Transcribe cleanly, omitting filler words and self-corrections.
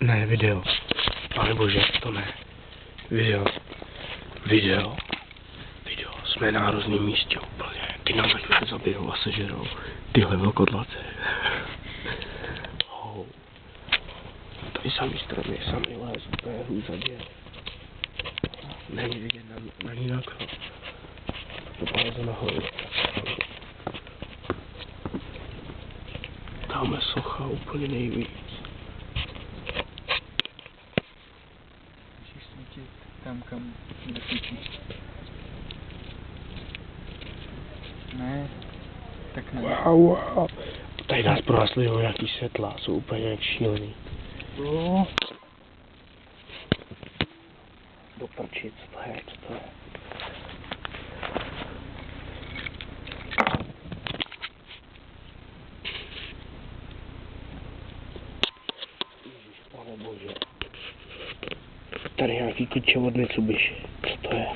Ne, video. Pane bože, to ne. Video. Video. Video. Jsme na hrozném místě úplně. Ty nám takhle zabijou a sežerou. Tyhle velkodlace. Oh. Tady samý stromy, samý les, úplně hůzadě. Není vidět na ní nakro. To páze nahoru. Tamhle socha úplně nejvíc. Musíš svítit tam, kam jde svítit. Ne, tak ne. Wow. Tady nás prohasly nějaký světla, jsou úplně jak šílený. No. Do prčic, co to je, co to je? Ježiš, pane bože. Tady nějaký klíče od Mitsubishi. Co to je?